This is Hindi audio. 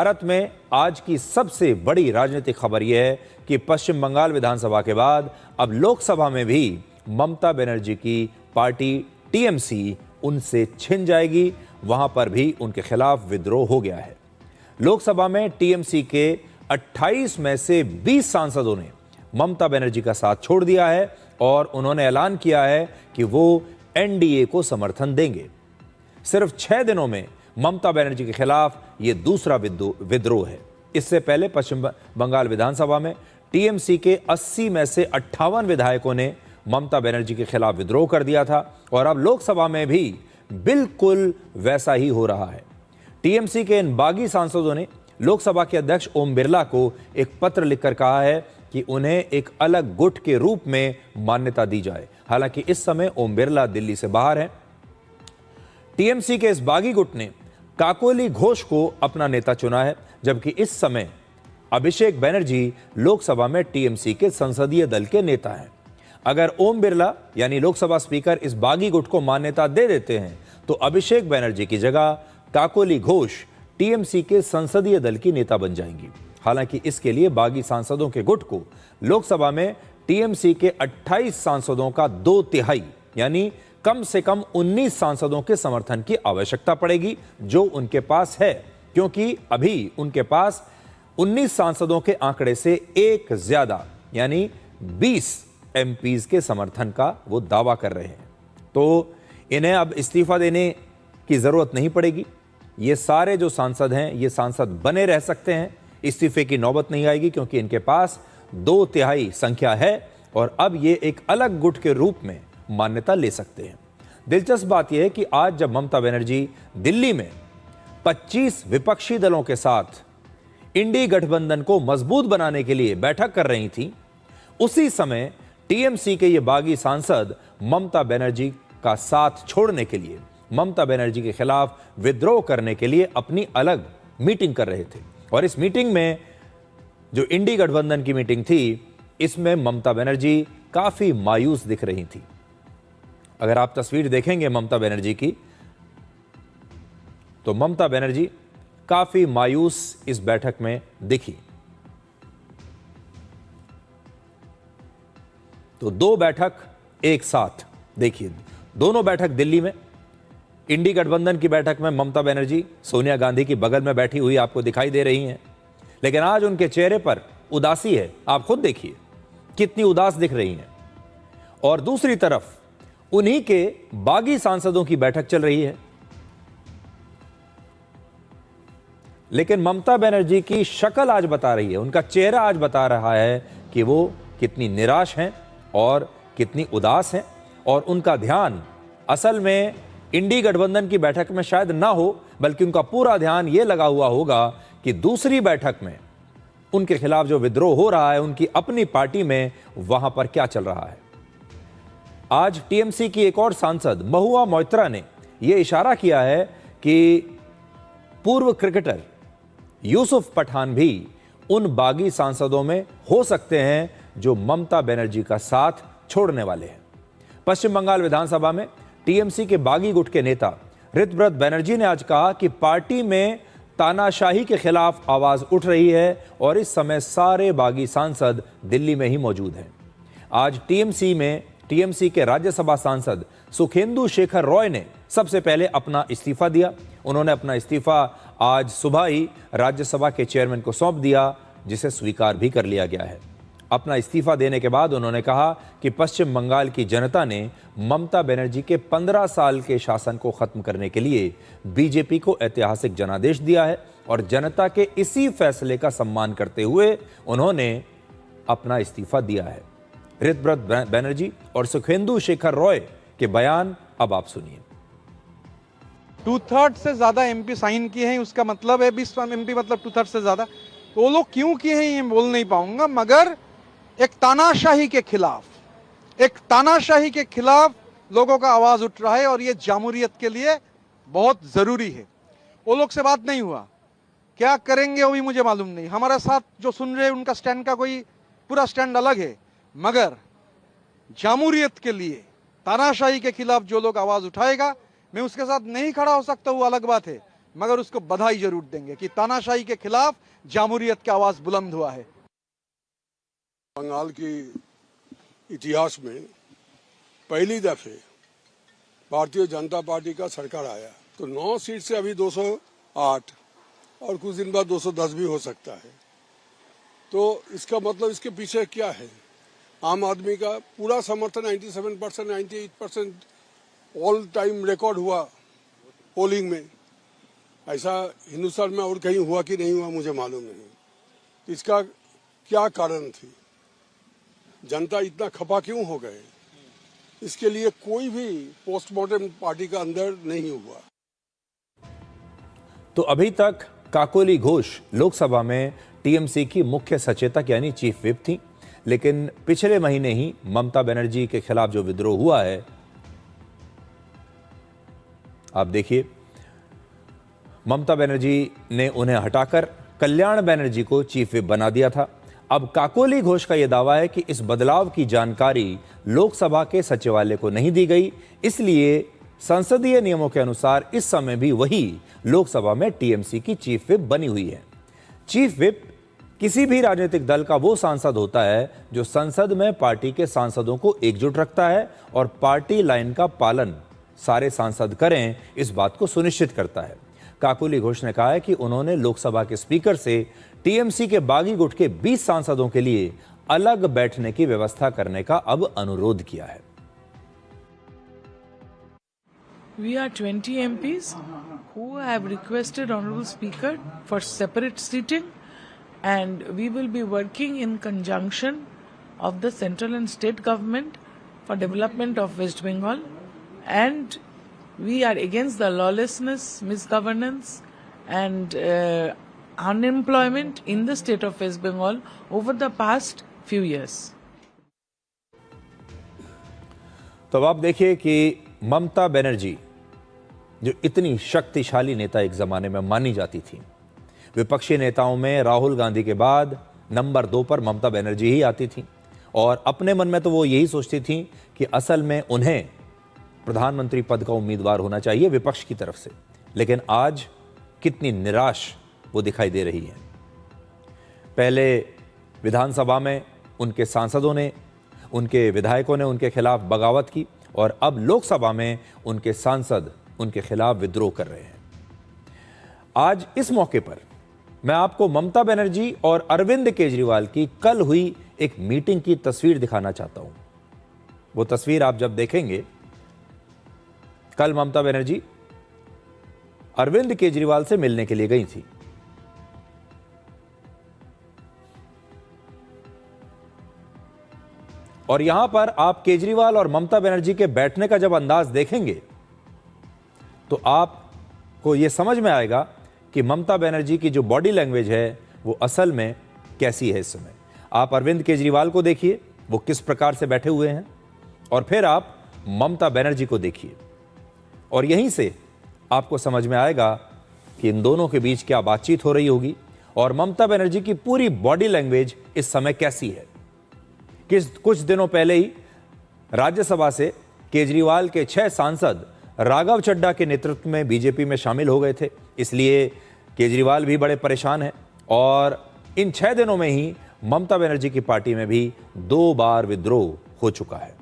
भारत में आज की सबसे बड़ी राजनीतिक खबर यह है कि पश्चिम बंगाल विधानसभा के बाद अब लोकसभा में भी ममता बनर्जी की पार्टी टीएमसी उनसे छिन जाएगी। वहां पर भी उनके खिलाफ विद्रोह हो गया है। लोकसभा में टीएमसी के 28 में से 20 सांसदों ने ममता बनर्जी का साथ छोड़ दिया है और उन्होंने ऐलान किया है कि वो एनडीए को समर्थन देंगे। सिर्फ 6 दिनों में ममता बनर्जी के खिलाफ यह दूसरा विद्रोह है। इससे पहले पश्चिम बंगाल विधानसभा में टीएमसी के 80 में से 58 विधायकों ने ममता बनर्जी के खिलाफ विद्रोह कर दिया था और अब लोकसभा में भी बिल्कुल वैसा ही हो रहा है। टीएमसी के इन बागी सांसदों ने लोकसभा के अध्यक्ष ओम बिरला को एक पत्र लिखकर कहा है कि उन्हें एक अलग गुट के रूप में मान्यता दी जाए। हालांकि इस समय ओम बिरला दिल्ली से बाहर हैं। टीएमसी के इस बागी गुट ने काकोली घोष को अपना नेता चुना है, जबकि इस समय अभिषेक बनर्जी लोकसभा में टीएमसी के संसदीय दल के नेता हैं। अगर ओम बिरला यानी लोकसभा स्पीकर इस बागी गुट को मान्यता दे देते हैं तो अभिषेक बनर्जी की जगह काकोली घोष टीएमसी के संसदीय दल की नेता बन जाएंगी। हालांकि इसके लिए बागी सांसदों के गुट को लोकसभा में टीएमसी के 28 सांसदों का 2/3 यानी कम से कम 19 सांसदों के समर्थन की आवश्यकता पड़ेगी, जो उनके पास है, क्योंकि अभी उनके पास 19 सांसदों के आंकड़े से एक ज्यादा यानी 20 एमपीज के समर्थन का वो दावा कर रहे हैं। तो इन्हें अब इस्तीफा देने की जरूरत नहीं पड़ेगी। ये सारे जो सांसद हैं ये सांसद बने रह सकते हैं, इस्तीफे की नौबत नहीं आएगी, क्योंकि इनके पास 2/3 संख्या है और अब ये एक अलग गुट के रूप में मान्यता ले सकते हैं। दिलचस्प बात यह है कि आज जब ममता बनर्जी दिल्ली में 25 विपक्षी दलों के साथ इंडी गठबंधन को मजबूत बनाने के लिए बैठक कर रही थी, उसी समय टीएमसी के ये बागी सांसद ममता बनर्जी का साथ छोड़ने के लिए, ममता बनर्जी के खिलाफ विद्रोह करने के लिए अपनी अलग मीटिंग कर रहे थे। और इस मीटिंग में जो इंडी गठबंधन की मीटिंग थी, इसमें ममता बनर्जी काफी मायूस दिख रही थी। अगर आप तस्वीर देखेंगे ममता बनर्जी की, तो ममता बनर्जी काफी मायूस इस बैठक में दिखी। तो 2 बैठक एक साथ देखिए, दोनों बैठक दिल्ली में। इंडी गठबंधन की बैठक में ममता बनर्जी सोनिया गांधी की बगल में बैठी हुई आपको दिखाई दे रही हैं, लेकिन आज उनके चेहरे पर उदासी है। आप खुद देखिए कितनी उदास दिख रही हैं। और दूसरी तरफ उन्हीं के बागी सांसदों की बैठक चल रही है, लेकिन ममता बनर्जी की शक्ल आज बता रही है, उनका चेहरा आज बता रहा है कि वो कितनी निराश हैं और कितनी उदास हैं। और उनका ध्यान असल में इंडी गठबंधन की बैठक में शायद ना हो, बल्कि उनका पूरा ध्यान यह लगा हुआ होगा कि दूसरी बैठक में उनके खिलाफ जो विद्रोह हो रहा है उनकी अपनी पार्टी में, वहां पर क्या चल रहा है। आज टीएमसी की एक और सांसद महुआ मोइत्रा ने यह इशारा किया है कि पूर्व क्रिकेटर यूसुफ पठान भी उन बागी सांसदों में हो सकते हैं जो ममता बनर्जी का साथ छोड़ने वाले हैं। पश्चिम बंगाल विधानसभा में टीएमसी के बागी गुट के नेता ऋतव्रत बनर्जी ने आज कहा कि पार्टी में तानाशाही के खिलाफ आवाज उठ रही है और इस समय सारे बागी सांसद दिल्ली में ही मौजूद हैं। आज टीएमसी के राज्यसभा सांसद सुखेंदु शेखर रॉय ने सबसे पहले अपना इस्तीफा दिया। उन्होंने अपना इस्तीफा आज सुबह ही राज्यसभा के चेयरमैन को सौंप दिया, जिसे स्वीकार भी कर लिया गया है। अपना इस्तीफा देने के बाद उन्होंने कहा कि पश्चिम बंगाल की जनता ने ममता बनर्जी के 15 साल के शासन को खत्म करने के लिए बीजेपी को ऐतिहासिक जनादेश दिया है और जनता के इसी फैसले का सम्मान करते हुए उन्होंने अपना इस्तीफा दिया है। ऋतव्रत बनर्जी और सुखेंदु शेखर रॉय के बयान अब आप सुनिए। 2/3 से ज्यादा एमपी साइन किए हैं, उसका मतलब है 20 एमपी मतलब 2/3 से ज्यादा। तो वो लोग क्यों किए हैं ये बोल नहीं पाऊंगा, मगर एक तानाशाही के खिलाफ लोगों का आवाज उठ रहा है और ये जामूरियत के लिए बहुत जरूरी है। वो लोग से बात नहीं हुआ, क्या करेंगे वो भी मुझे मालूम नहीं। हमारे साथ जो सुन रहे हैं उनका स्टैंड का कोई पूरा स्टैंड अलग है, मगर जामूरियत के लिए, तानाशाही के खिलाफ जो लोग आवाज उठाएगा, मैं उसके साथ नहीं खड़ा हो सकता, वो अलग बात है, मगर उसको बधाई जरूर देंगे कि तानाशाही के खिलाफ जामूरियत की आवाज बुलंद हुआ है। बंगाल की इतिहास में पहली दफे भारतीय जनता पार्टी का सरकार आया तो 9 सीट से अभी 208 और कुछ दिन बाद 210 भी हो सकता है। तो इसका मतलब इसके पीछे क्या है? आम आदमी का पूरा समर्थन 97%, 98% ऑल टाइम रिकॉर्ड हुआ पोलिंग में। ऐसा हिंदुस्तान में और कहीं हुआ कि नहीं हुआ मुझे मालूम नहीं। इसका क्या कारण थी? जनता इतना खपा क्यों हो गए? इसके लिए कोई भी पोस्टमार्टम पार्टी का अंदर नहीं हुआ। तो अभी तक काकोली घोष लोकसभा में टीएमसी की मुख्य सचेतक यानी चीफ विप थी, लेकिन पिछले महीने ही ममता बनर्जी के खिलाफ जो विद्रोह हुआ है, आप देखिए, ममता बनर्जी ने उन्हें हटाकर कल्याण बनर्जी को चीफ विप बना दिया था। अब काकोली घोष का यह दावा है कि इस बदलाव की जानकारी लोकसभा के सचिवालय को नहीं दी गई, इसलिए संसदीय नियमों के अनुसार इस समय भी वही लोकसभा में टीएमसी की चीफ विप बनी हुई है। चीफ विप किसी भी राजनीतिक दल का वो सांसद होता है जो संसद में पार्टी के सांसदों को एकजुट रखता है और पार्टी लाइन का पालन सारे सांसद करें, इस बात को सुनिश्चित करता है। काकोली घोष ने कहा है कि उन्होंने लोकसभा के स्पीकर से टीएमसी के बागी गुट के 20 सांसदों के लिए अलग बैठने की व्यवस्था करने का अब अनुरोध किया है। We are 20 MPs who have requested Honorable Speaker for separate seating, and we will be working in conjunction of the central and state government for development of West Bengal, and we are against the lawlessness, misgovernance and unemployment in the state of West Bengal over the past few years. तो अब आप देखिए कि ममता बनर्जी जो इतनी शक्तिशाली नेता एक जमाने में मानी जाती थी, विपक्षी नेताओं में राहुल गांधी के बाद नंबर 2 पर ममता बनर्जी ही आती थी और अपने मन में तो वो यही सोचती थी कि असल में उन्हें प्रधानमंत्री पद का उम्मीदवार होना चाहिए विपक्ष की तरफ से। लेकिन आज कितनी निराश वो दिखाई दे रही है। पहले विधानसभा में उनके सांसदों ने, उनके विधायकों ने उनके खिलाफ बगावत की और अब लोकसभा में उनके सांसद उनके खिलाफ विद्रोह कर रहे हैं। आज इस मौके पर मैं आपको ममता बनर्जी और अरविंद केजरीवाल की कल हुई एक मीटिंग की तस्वीर दिखाना चाहता हूं। वो तस्वीर आप जब देखेंगे, कल ममता बनर्जी अरविंद केजरीवाल से मिलने के लिए गई थी। और यहां पर आप केजरीवाल और ममता बनर्जी के बैठने का जब अंदाज देखेंगे तो आपको यह समझ में आएगा कि ममता बनर्जी की जो बॉडी लैंग्वेज है वो असल में कैसी है। इस समय आप अरविंद केजरीवाल को देखिए, वो किस प्रकार से बैठे हुए हैं, और फिर आप ममता बनर्जी को देखिए और यहीं से आपको समझ में आएगा कि इन दोनों के बीच क्या बातचीत हो रही होगी और ममता बनर्जी की पूरी बॉडी लैंग्वेज इस समय कैसी है। कुछ दिनों पहले ही राज्यसभा से केजरीवाल के 6 सांसद राघव चड्ढा के नेतृत्व में बीजेपी में शामिल हो गए थे, इसलिए केजरीवाल भी बड़े परेशान हैं और इन 6 दिनों में ही ममता बनर्जी की पार्टी में भी 2 बार विद्रोह हो चुका है।